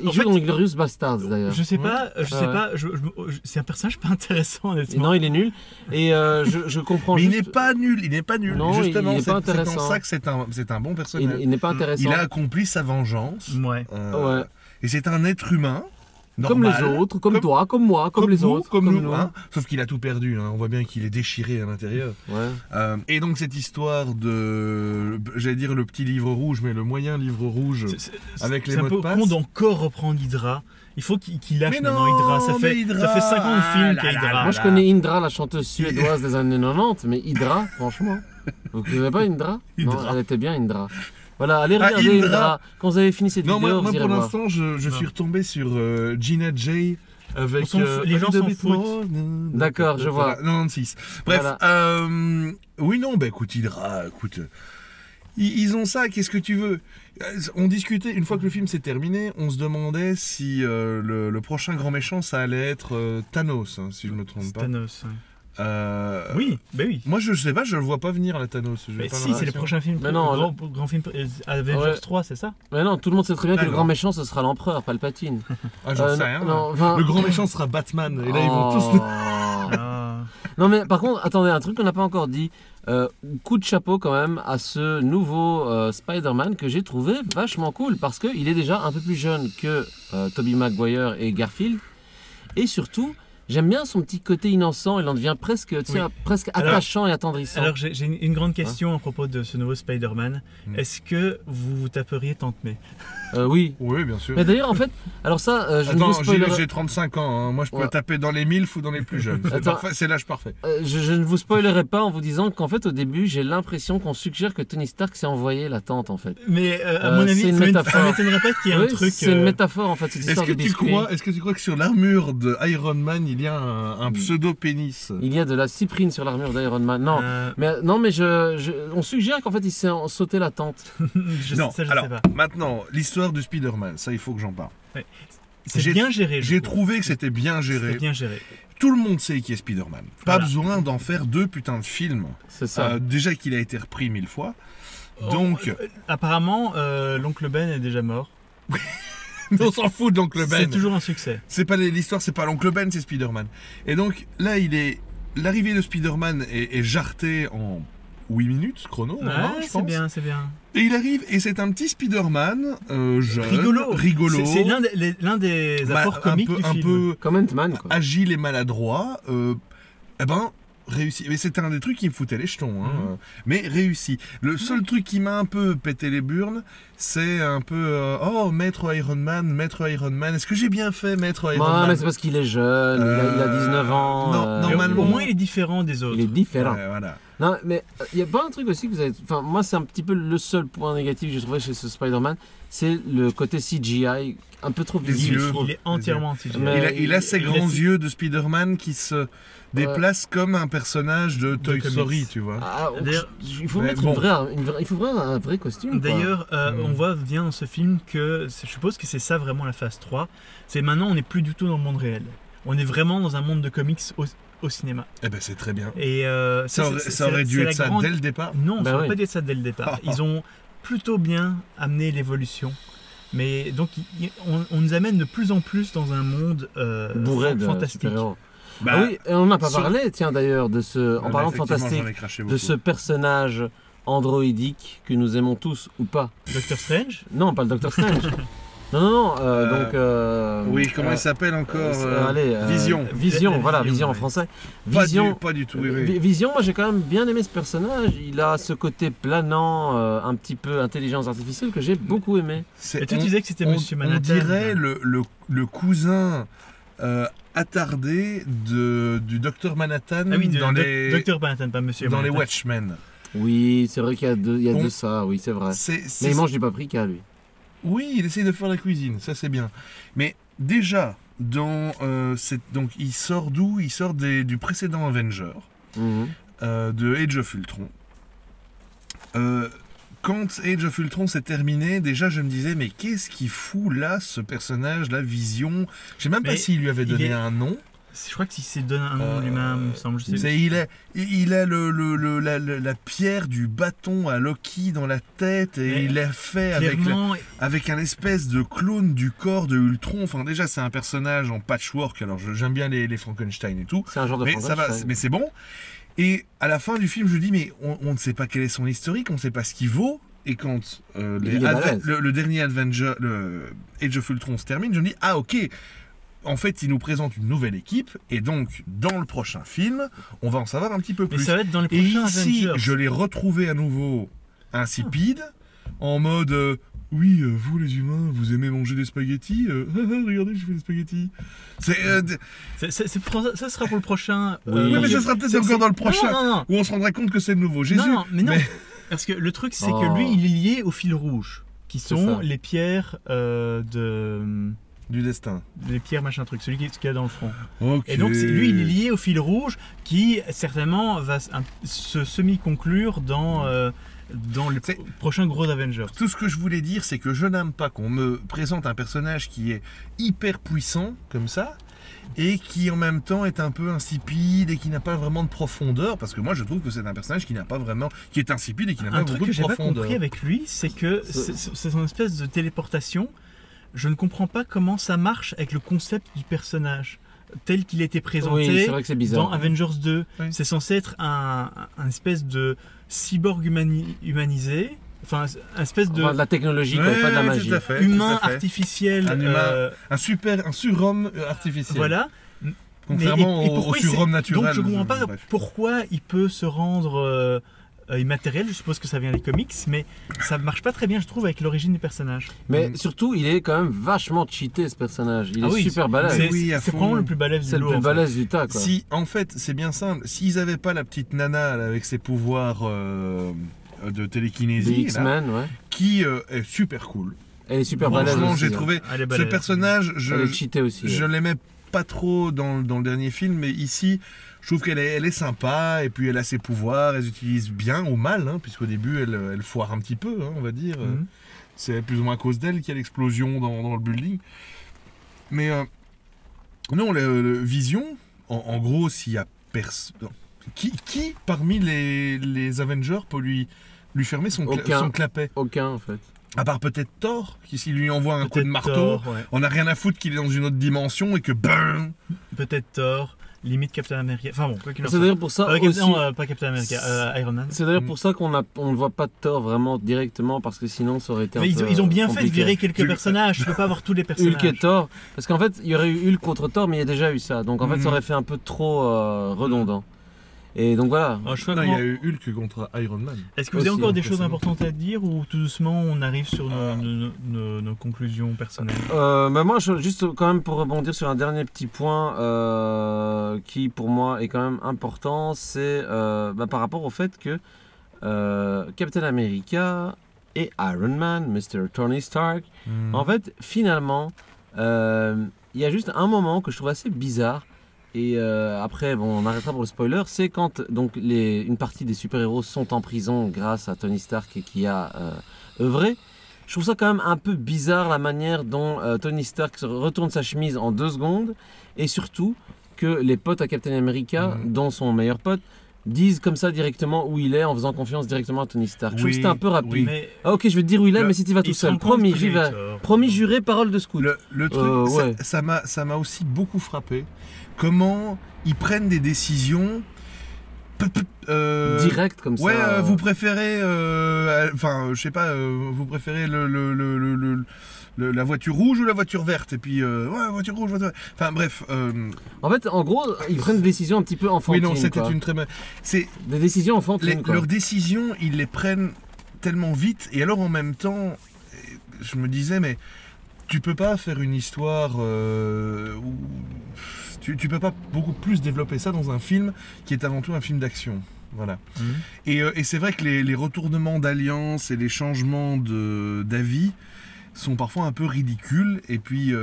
il en joue fait, dans Glorious Bastards d'ailleurs. Je sais pas, je sais Ouais. pas, c'est un personnage pas intéressant, Et honnêtement. non, il est nul. Et je comprends Mais il juste. n'est pas nul, il n'est pas nul. Non, Justement, il est pas c'est en intéressant. ça que c'est un bon Il, personnage. il n'est pas intéressant. Il a accompli sa vengeance. Ouais. Ouais. Et c'est un être humain. Comme Normal, les autres, comme toi, comme moi, comme les nous, autres, comme nous. nous. Hein. Sauf qu'il a tout perdu. Hein. On voit bien qu'il est déchiré à l'intérieur. Ouais. Et donc cette histoire de, j'allais dire le petit livre rouge, mais le moyen livre rouge. Avec les C'est un mots de peu passe. con d'encore reprendre Hydra. Il faut qu'il lâche Mais maintenant non, Hydra. Ça mais fait Hydra, 50 films qu'il y a là, Hydra. là, Moi, je connais Indra, la chanteuse suédoise des années 90, mais Hydra, franchement. Vous connaissez pas Indra? Non, Hydra. elle était bien Indra. Voilà, allez Ah, regarder Indra. Indra. Quand vous avez fini cette Non, vidéo, moi vous irez pour voir. l'instant, je suis retombé sur Gina J avec. Les gens s'en Bit foutent. More. D'accord, je vois. Voilà, 96. Bref, Voilà. oui, non, bah écoute, Hydra, écoute. Ils ont ça, qu'est-ce que tu veux? On discutait, une fois que le film s'est terminé, on se demandait si le prochain grand méchant, ça allait être Thanos, hein, si je me trompe pas. Thanos. Oui. Oui. Moi, je sais pas, je le vois pas venir, la Thanos. J'ai Mais pas si, c'est le l'impression. prochain film. Mais non, grand film. Avengers Ouais. 3, c'est ça? Mais non, tout le monde sait très bien que le D'accord. grand méchant, ce sera l'empereur, Palpatine. Ah, j'en sais rien. non, enfin- Le grand méchant sera Batman, et là, ils vont tous. Oh. Ah. Non mais par contre, attendez, un truc qu'on n'a pas encore dit. Coup de chapeau quand même à ce nouveau Spider-Man que j'ai trouvé vachement cool parce qu'il est déjà un peu plus jeune que Tobey Maguire et Garfield. Et surtout, J'aime bien son petit côté innocent, il en devient presque, tu sais, Oui. presque Alors- attachant et attendrissant. Alors j'ai une grande question à propos de ce nouveau Spider-Man. Est-ce que vous taperiez Tante May? Oui. Oui, bien sûr. Mais d'ailleurs, en fait, alors ça, je ne vous Attends, spoilerai... j'ai 35 ans, hein. Moi je peux Ouais. taper dans les 1000 ou dans les plus jeunes. C'est Attends. parfait, c'est l'âge parfait. je ne vous spoilerai pas en vous disant qu'en fait, au début, j'ai l'impression qu'on suggère que Tony Stark s'est envoyé la tente, en fait. Mais à mon avis, c'est une ça métaphore. m'étonnerait pas qu'il y ait un Oui, truc. c'est une métaphore, en fait, cette histoire de biscuit. Est-ce que tu crois que sur l'armure de Iron Man, il y a un pseudo-pénis? Il y a de la cyprine sur l'armure d'Iron Man. Non, mais on suggère qu'en fait, il s'est sauté la tente. Non, je alors sais pas. maintenant, l'histoire du Spider-Man, ça il faut que j'en parle. C'est j'ai- bien géré. je J'ai trouve. trouvé que c'était bien géré. C'était bien géré. Tout le monde sait qui est Spider-Man. Pas Voilà. besoin d'en faire 2 putains de films. C'est ça. Déjà qu'il a été repris 1000 fois. Oh, Donc, apparemment, l'oncle Ben est déjà mort. on s'en fout de l'oncle Ben. C'est toujours un succès. C'est pas l'histoire, c'est pas l'oncle Ben, c'est Spider-Man. Et donc là, l'arrivée de Spider-Man est jartée en 8 minutes chrono, Ouais, je c'est pense. bien, c'est bien. Et il arrive et c'est un petit Spider-Man jeune, Rigolo. rigolo, C'est l'un des apports un comiques peu, du un film. peu Comme Ant-Man, quoi. agile et maladroit. Eh ben réussi. Mais c'était un des trucs qui me foutait les jetons. Hein. Mais réussi. Le seul truc qui m'a un peu pété les burnes, c'est un peu oh, Maître Iron Man, est-ce que j'ai bien fait, Maître Iron Ouais, Man? mais c'est parce qu'il est jeune, il a 19 ans. non, Mais normalement- au moins, il est différent des autres. Il est différent. Ouais, voilà. Non, mais il n'y a pas un truc aussi que vous avez. Enfin, moi, c'est un petit peu le seul point négatif que j'ai trouvé chez ce Spider-Man, c'est le côté CGI un peu trop Les visible. yeux. je trouve. Il est entièrement CGI. Mais- Il a ces il a grands ces- yeux de Spider-Man qui se déplacent comme un personnage de Toy comics. Story, tu vois. Ah, D'ailleurs- il faut Mais mettre bon. il faut vraiment un vrai costume. quoi. D'ailleurs, Mm. on voit bien dans ce film que je suppose que c'est ça vraiment la phase 3. C'est maintenant, on n'est plus du tout dans le monde réel. On est vraiment dans un monde de comics au cinéma. Eh ben c'est très bien. Et Ça aurait dû être ça dès le départ. Non, Bah ça aurait oui. pas dû être ça dès le départ. Ils ont plutôt bien amené l'évolution. Mais donc, on nous amène de plus en plus dans un monde Bourré de fantastique. super-héros. Bah, Ah oui, et on n'a pas sur- parlé, tiens d'ailleurs, de ce, en parlant de effectivement, fantastique, j'en ai craché de beaucoup. ce personnage androïdique que nous aimons tous ou pas. Doctor Strange. Non, pas le Docteur Strange. non, donc. Oui, comment il s'appelle encore allez, Vision. Vision, La voilà, Vision, Vision en ouais. français. Pas Vision. du tout, oui, oui. Vision, moi j'ai quand même bien aimé ce personnage. Il a ce côté planant, un petit peu intelligence artificielle que j'ai beaucoup aimé. C'est- Et toi, tu on- disais que c'était on, Monsieur on Manhattan. dirait le cousin attardé du Docteur Manhattan Ah oui, dans les, Docteur Manhattan, pas Monsieur dans les Manhattan. Watchmen. Oui, c'est vrai qu'il y a de On- ça, oui, c'est vrai. C'est- c'est- Mais il mange du paprika, lui. Oui, il essaye de faire la cuisine, ça c'est bien. Mais déjà, donc il sort d'où? Il sort du précédent Avenger, Mhm. de Age of Ultron. Quand Age of Ultron s'est terminé, déjà je me disais, mais qu'est-ce qu'il fout là, ce personnage, la Vision? Je sais même pas Mais s'il lui avait il donné est- un nom. Je crois qu'il s'est donné un nom lui-même, il me semble. Je sais C'est- il a la pierre du bâton à Loki dans la tête et Mais il l'a fait clairement, avec un espèce de clone du corps de Ultron. Enfin déjà c'est un personnage en patchwork, alors j'aime bien les Frankenstein et tout, C'est un genre de mais ça va, Frankenstein. mais c'est bon. Et à la fin du film je dis mais on ne sait pas quel est son historique, on ne sait pas ce qu'il vaut. Et quand Il est balèze. le dernier Avenger, le Age of Ultron se termine, je me dis ah ok. En fait, il nous présente une nouvelle équipe, et donc, dans le prochain film, on va en savoir un petit peu mais plus. ça va être dans les Et prochains ici, Avengers. je l'ai retrouvé à nouveau insipide, en mode oui, vous les humains, vous aimez manger des spaghettis regardez, je fais des spaghettis. Ça sera pour le prochain. Oui. Oui, mais ça sera peut-être encore dans le prochain, Non, non, où on se rendra compte que c'est le nouveau Jésus. non, mais non. Parce que le truc, c'est Oh. que lui, il est lié au fil rouge, qui C'est sont ça. les pierres Du destin. les pierres machin truc, celui qu'il y a dans le front. Ok. Et donc, lui, il est lié au fil rouge, qui certainement va se semi-conclure dans le C'est- prochain gros Avengers. Tout ce que je voulais dire, c'est que je n'aime pas qu'on me présente un personnage qui est hyper puissant, comme ça, et qui en même temps est un peu insipide et qui n'a pas vraiment de profondeur, parce que moi je trouve que c'est un personnage qui n'a pas vraiment, qui est insipide et qui n'a Un pas truc beaucoup que de j'ai pas profondeur. compris avec lui, c'est que c'est son espèce de téléportation. Je ne comprends pas comment ça marche avec le concept du personnage tel qu'il était Oui, présenté c'est vrai que c'est bizarre. dans Avengers 2. Oui. C'est censé être un espèce de cyborg humanisé, enfin un espèce de Enfin, de la technologie, quoi, Ouais, pas de la tout magie. à fait, humain tout à fait. artificiel. Un humain, un surhomme artificiel. Voilà. Contrairement au pourquoi surhomme naturel. Donc je comprends pas bref. pourquoi il peut se rendre immatériel. Je suppose que ça vient des comics, mais ça marche pas très bien, je trouve, avec l'origine du personnage. Mais surtout, il est quand même vachement cheaté ce personnage. Il Ah est oui, super balèze. C'est oui, à c'est fond. probablement le plus balèze C'est du le lot. plus en fait. balèze du tas, quoi. Si, en fait, c'est bien simple. S'ils n'avaient pas la petite nana là, avec ses pouvoirs de Des télékinésie, là, X-Men, ouais. qui est super cool. Elle est super balèze. Franchement, aussi, j'ai hein. trouvé Elle est ce balèze. personnage, Elle est cheatée aussi. je ouais. l'aimais pas trop dans le dernier film, mais ici, je trouve qu'elle elle est sympa, et puis elle a ses pouvoirs, elle les utilise bien ou mal, hein, puisqu'au début, elle foire un petit peu, hein, on va dire. Mhm. C'est plus ou moins à cause d'elle qu'il y a l'explosion dans le building. Mais non, le Vision, en gros, s'il y a personne... Qui parmi les Avengers peut lui fermer son Aucun. clapet? Aucun, en fait. À part peut-être Thor, qui s'il lui envoie un coup de Peut-être marteau, Thor, ouais. on n'a rien à foutre qu'il est dans une autre dimension et que BAM Peut-être Thor, limite Captain America. Enfin bon, quoi qu'il en C'est soit. d'ailleurs pour ça aussi... Non, pas Captain America, Iron Man. C'est d'ailleurs pour ça qu'on ne voit pas de Thor vraiment directement, parce que sinon ça aurait été Mais un peu ils ont bien fait de compliqué. virer quelques personnages. Tu peux pas avoir tous les personnages. Hulk et Thor, parce qu'en fait il y aurait eu Hulk contre Thor, mais il y a déjà eu ça, donc en fait Mhm. ça aurait fait un peu trop redondant. Et donc voilà. Alors, je crois Non, que il y a eu Hulk contre Iron Man. Est-ce que vous avez aussi, encore des donc, choses c'est importantes à dire ou tout doucement on arrive sur nos conclusions personnelles? Mais moi, juste quand même pour rebondir sur un dernier petit point qui pour moi est quand même important, c'est par rapport au fait que Captain America et Iron Man, Mr. Tony Stark, en fait, finalement, il y a juste un moment que je trouve assez bizarre. Et après, bon, on arrêtera pour le spoiler. C'est quand donc une partie des super-héros sont en prison grâce à Tony Stark qui a œuvré. Je trouve ça quand même un peu bizarre la manière dont Tony Stark retourne sa chemise en 2 secondes. Et surtout que les potes à Captain America, dont son meilleur pote, disent comme ça directement où il est en faisant confiance directement à Tony Stark. Je trouve que c'était un peu rapide. oui. Mais Ah, ok, je vais te dire où il est, Le- mais si tu vas tout il se seul. rend compte Promis, qu'il j'y est vais. tort. Promis, juré, parole de scout. Le truc, ouais. ça m'a aussi beaucoup frappé. Comment ils prennent des décisions. Direct comme Ouais, ça. vous préférez. Enfin, je sais pas, vous préférez la voiture rouge ou la voiture verte? Et puis, ouais, voiture rouge, voiture verte. Enfin, bref. En fait, en gros, ils prennent des décisions un petit peu Oui, enfantines. non, c'était quoi. une très bonne. C'est. Des décisions enfantines, quoi. Leurs décisions, ils les prennent tellement vite. Et alors, en même temps, je me disais, mais tu peux pas faire une histoire où. Tu peux pas beaucoup plus développer ça dans un film qui est avant tout un film d'action. Voilà. Mhm. Et c'est vrai que les retournements d'alliance et les changements d'avis sont parfois un peu ridicules. Et puis,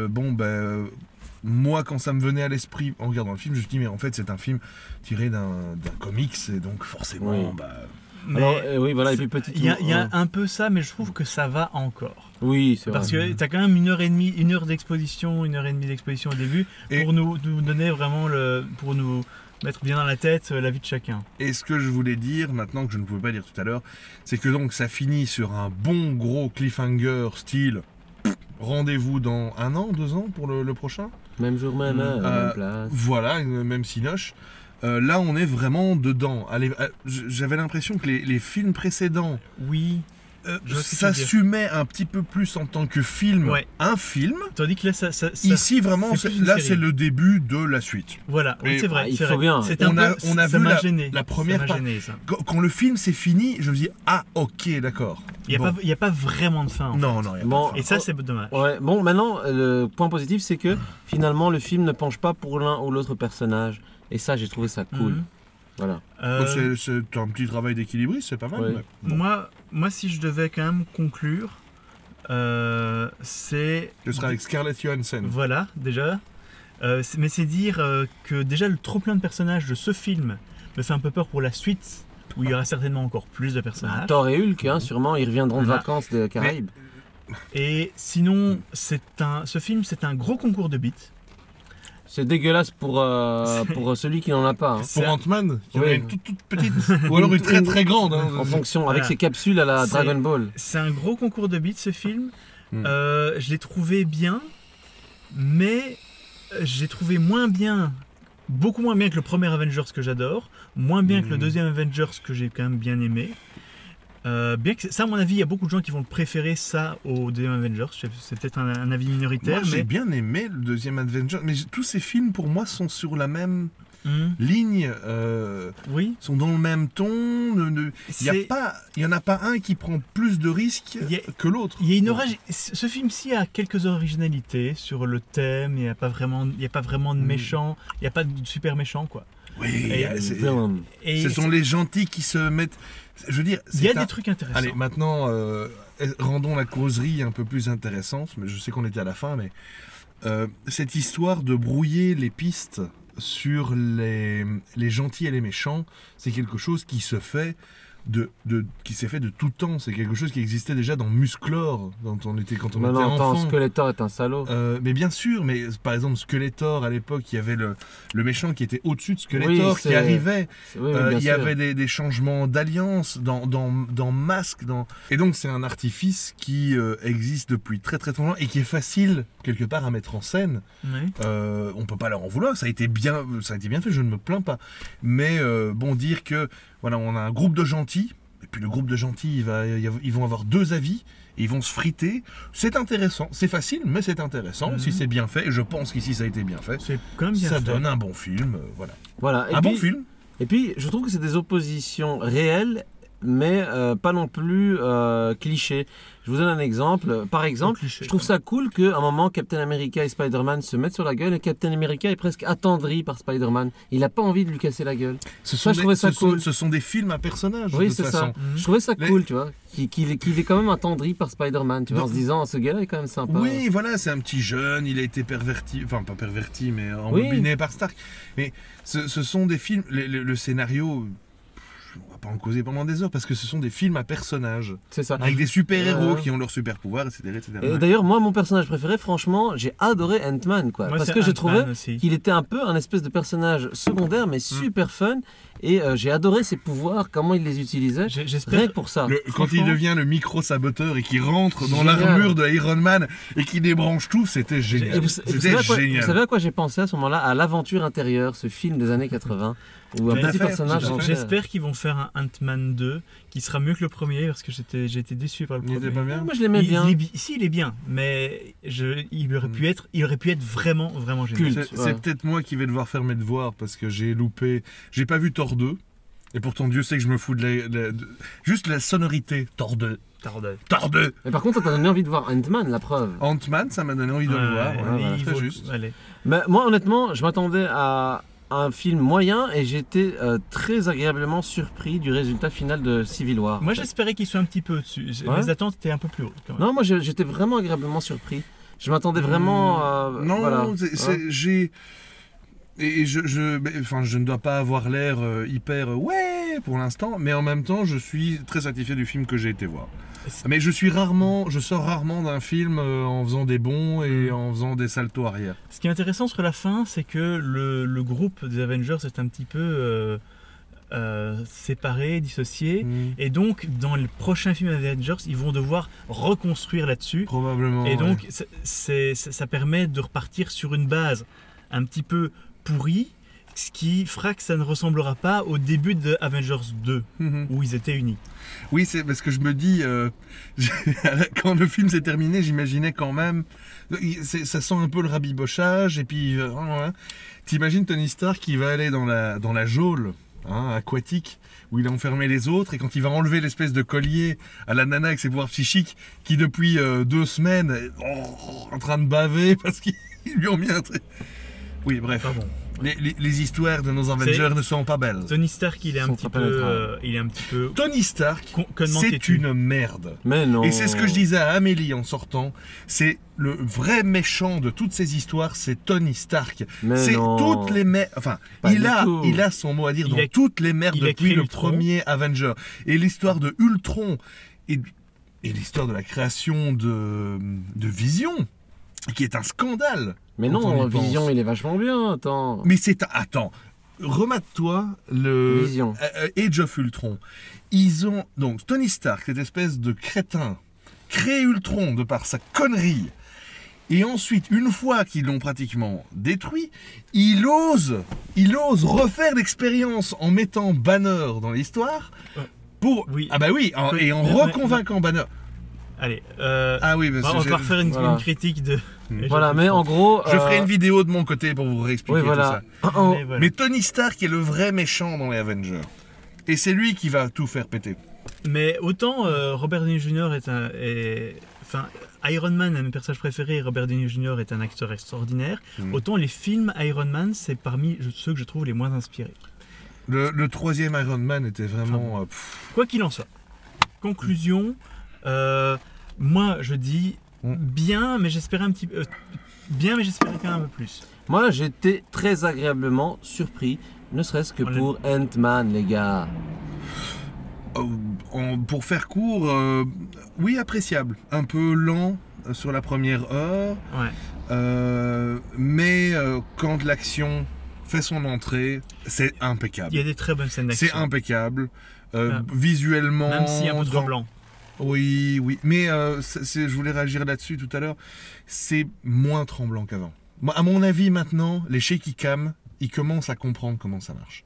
moi, quand ça me venait à l'esprit en regardant le film, je me suis dit, mais en fait, c'est un film tiré d'un comics, et donc forcément, Oui. Mais Alors, oui, voilà, et puis petit. il y a un peu ça, mais je trouve que ça va encore. Oui, c'est vrai. Parce que tu as quand même 1h30, 1 heure d'exposition, 1h30 d'exposition au début, Et- pour nous donner vraiment pour nous mettre bien dans la tête la vie de chacun. Et ce que je voulais dire, maintenant que je ne pouvais pas dire tout à l'heure, c'est que donc ça finit sur un bon gros cliffhanger style rendez-vous dans 1 an, 2 ans pour le prochain. Même jour, même heure, même place. Voilà, même Cinoche. Là, on est vraiment dedans. Allez, j'avais l'impression que les films précédents Oui. Je vois ce que tu veux dire. s'assumaient un petit peu plus en tant que film, Ouais. un film. Tandis que là, ça Ici, vraiment, c'est plus une là, série. c'est le début de la suite. Voilà, oui, Et- c'est vrai. il c'est faut vrai. bien. C'est un On a- peu- on a ça vu m'a la- gêné. la première Ça m'a part- gêné, ça. Quand le film s'est fini, je me dis, ah, ok, d'accord. Il n'y a pas vraiment de fin. en Non, non, il y a Bon, pas de fin. Et ça, c'est dommage. Ouais, bon, maintenant, le point positif, c'est que finalement, le film ne penche pas pour l'un ou l'autre personnage. Et ça, j'ai trouvé ça cool. Mhm. Voilà. C'est un petit travail d'équilibriste, c'est pas mal. Ouais. mais bon. Moi, si je devais quand même conclure, c'est... Ce sera avec Scarlett Johansson. Voilà, déjà. Mais c'est dire que déjà le trop plein de personnages de ce film me fait un peu peur pour la suite, où il y aura certainement encore plus de personnages. Thor et Hulk, hein, sûrement, ils reviendront de Voilà. vacances des Caraïbes. Et sinon, ce film, c'est un gros concours de beats. C'est dégueulasse pour celui qui n'en a pas. hein. C'est Pour un- Ant-Man, qui Oui. aurait une toute petite, ou alors une très très grande. hein. En fonction, avec Voilà. ses capsules à la C'est- Dragon Ball. C'est un gros concours de beats, ce film. Mm. Je l'ai trouvé bien, mais j'ai trouvé beaucoup moins bien que le premier Avengers que j'adore, moins bien que le deuxième Avengers que j'ai quand même bien aimé. Bien que ça, à mon avis, il y a beaucoup de gens qui vont préférer ça au deuxième Avengers. C'est peut-être un avis minoritaire. Moi, j'ai mais... bien aimé le deuxième Avengers, mais tous ces films, pour moi, sont sur la même ligne, Oui. sont dans le même ton. Il n'y en a pas un qui prend plus de risques que l'autre. Il y a ce film-ci a quelques originalités sur le thème. Il n'y a pas vraiment de méchants. Il n'y a pas de super méchants, quoi. Oui, Et ce sont les gentils qui se mettent... Je veux dire, il y a des trucs intéressants. Allez, maintenant, rendons la causerie un peu plus intéressante. Mais je sais qu'on était à la fin, mais cette histoire de brouiller les pistes sur les gentils et les méchants, c'est quelque chose qui se fait qui s'est fait de tout temps. C'est quelque chose qui existait déjà dans Musclor, quand on était enfant. Skeletor est un salaud. Mais bien sûr, mais par exemple Skeletor à l'époque, il y avait le méchant qui était au-dessus de Skeletor qui arrivait. Il y avait des changements d'alliance dans Mask. Et donc c'est un artifice qui existe depuis très très longtemps et qui est facile quelque part à mettre en scène. Oui. On peut pas leur en vouloir, ça a été bien fait, je ne me plains pas. Mais bon, dire que voilà, on a un groupe de gentils, et puis le groupe de gentils, ils vont avoir deux avis, et ils vont se friter. C'est intéressant, c'est facile, mais c'est intéressant si c'est bien fait. Et je pense qu'ici ça a été bien fait. C'est quand même bien ça fait. donne un bon film, voilà. Bon film. Et puis, je trouve que c'est des oppositions réelles, mais pas non plus clichés. Je vous donne un exemple. Par exemple, je trouve ça cool qu'à un moment, Captain America et Spider-Man se mettent sur la gueule et Captain America est presque attendri par Spider-Man. Il n'a pas envie de lui casser la gueule. Ce sont des films à personnages, oui, de toute façon. Je trouvais ça cool, tu vois, qu'il est quand même attendri par Spider-Man, tu vois, en se disant, ce gars-là est quand même sympa. Oui, voilà, c'est un petit jeune, il a été perverti, enfin pas perverti, mais embobiné par Stark. Mais ce sont des films, le scénario... On va pas en causer pendant des heures parce que ce sont des films à personnages. C'est ça. Avec des super-héros qui ont leurs super-pouvoirs, etc. Et d'ailleurs, moi, mon personnage préféré, franchement, j'ai adoré Ant-Man, quoi. Moi, parce que je trouvais aussi. qu'il était un peu un espèce de personnage secondaire, mais super fun. Et j'ai adoré ses pouvoirs, comment il les utilisait. Rien que pour ça. Quand il devient le micro-saboteur et qu'il rentre dans l'armure de Iron Man et qu'il débranche tout, c'était génial. Vous savez à quoi j'ai pensé à ce moment-là? À l'Aventure intérieure, ce film des années 80. Où un petit personnage. J'espère qu'ils vont faire un Ant-Man 2 qui sera mieux que le premier parce que j'ai été déçu par le premier. Il était pas bien. Moi je l'aimais bien. Il est bien, mais il aurait pu être vraiment génial. C'est peut-être moi qui vais devoir faire mes devoirs parce que j'ai loupé. J'ai pas vu Thor 2. Et pourtant Dieu sait que je me fous juste la sonorité. Thor 2. Thor 2. Mais par contre, ça t'a donné envie de voir Ant-Man, la preuve. Ant-Man, ça m'a donné envie de le voir. Très juste. Mais moi, honnêtement, je m'attendais à un film moyen et j'étais très agréablement surpris du résultat final de Civil War. Moi, j'espérais qu'il soit un petit peu au-dessus. Mes attentes étaient un peu plus hautes. Quand même. Non, moi, j'étais vraiment agréablement surpris. Je m'attendais vraiment. Non, voilà. J'ai. Et je ne dois pas avoir l'air hyper pour l'instant, mais en même temps, je suis très satisfait du film que j'ai été voir. Mais je sors rarement d'un film en faisant des bonds et en faisant des saltos arrière. Ce qui est intéressant sur la fin, c'est que le groupe des Avengers est un petit peu séparé, dissocié, et donc dans le prochain film Avengers, ils vont devoir reconstruire là-dessus. Probablement. Et donc ça permet de repartir sur une base un petit peu pourrie, ce qui fera que ça ne ressemblera pas au début de Avengers 2, où ils étaient unis. Oui, c'est parce que je me dis, quand le film s'est terminé, j'imaginais quand même, ça sent un peu le rabibochage, et puis, t'imagines Tony Stark qui va aller dans la geôle aquatique, où il a enfermé les autres, et quand il va enlever l'espèce de collier à la nana avec ses pouvoirs psychiques, qui depuis 2 semaines est en train de baver, parce qu'ils lui ont mis un truc... Oui, bref. Pardon. Les histoires de nos Avengers ne sont pas belles. Tony Stark, il est un petit peu. Tony Stark, c'est une merde. Mais non. Et c'est ce que je disais à Amélie en sortant. C'est le vrai méchant de toutes ces histoires, c'est Tony Stark. C'est toutes les merdes. Enfin, il a son mot à dire dans toutes les merdes depuis le premier Avenger. Et l'histoire de Ultron et l'histoire de la création de Vision, qui est un scandale. Mais non, Vision, il est vachement bien, attends. Mais attends, remate-toi le Vision. Age of Ultron. Ils ont, donc, Tony Stark, cette espèce de crétin, crée Ultron de par sa connerie. Et ensuite, une fois qu'ils l'ont pratiquement détruit, il ose refaire l'expérience en mettant Banner dans l'histoire Oui. Ah bah oui, et en Mais- reconvainquant Banner. Allez, Ah oui, parce on que va refaire une Voilà. critique de. Et Voilà, je- mais en gros. je ferai une vidéo de mon côté pour vous réexpliquer Oui, voilà. tout ça. Oh, Mais voilà. Mais Tony Stark est le vrai méchant dans les Avengers. Et c'est lui qui va tout faire péter. Mais autant Robert Downey Jr. Enfin, Iron Man est mon personnage préféré et Robert Downey Jr. est un acteur extraordinaire, autant les films Iron Man, c'est parmi ceux que je trouve les moins inspirés. Le troisième Iron Man était vraiment... Quoi qu'il en soit. Conclusion, moi je dis bien, mais j'espérais un petit peu... bien, mais j'espérais quand même un peu plus. Moi, j'étais très agréablement surpris, ne serait-ce que On l'a- pour Ant-Man, les gars. Pour faire court, oui, appréciable. Un peu lent sur la première heure. Ouais. Mais quand l'action fait son entrée, c'est impeccable. Il y a des très bonnes scènes d'action. C'est impeccable. Ah. Visuellement... Même si un peu dans- tremblant. Oui, oui. Mais je voulais réagir là-dessus tout à l'heure. C'est moins tremblant qu'avant. Moi, à mon avis, maintenant, les shaky cam, ils commencent à comprendre comment ça marche.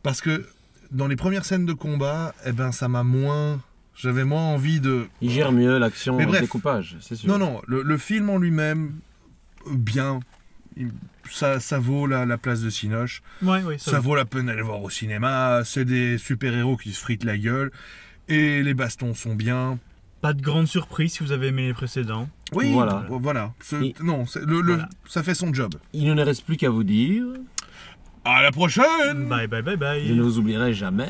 Parce que dans les premières scènes de combat, eh ben, ça m'a moins... J'avais moins envie de... Il gère mieux l'action, Mais le bref. découpage, c'est sûr. Non, non, le film en lui-même, bien. Ça vaut la place de Cinoche. Ouais, ouais, ça Ça va. vaut la peine d'aller voir au cinéma. C'est des super-héros qui se fritent la gueule. Et les bastons sont bien. Pas de grande surprise si vous avez aimé les précédents. Oui, Voilà. voilà. Et- Non, Voilà. ça fait son job. Il ne reste plus qu'à vous dire, À la prochaine! Bye bye bye bye. je ne vous oublierai jamais.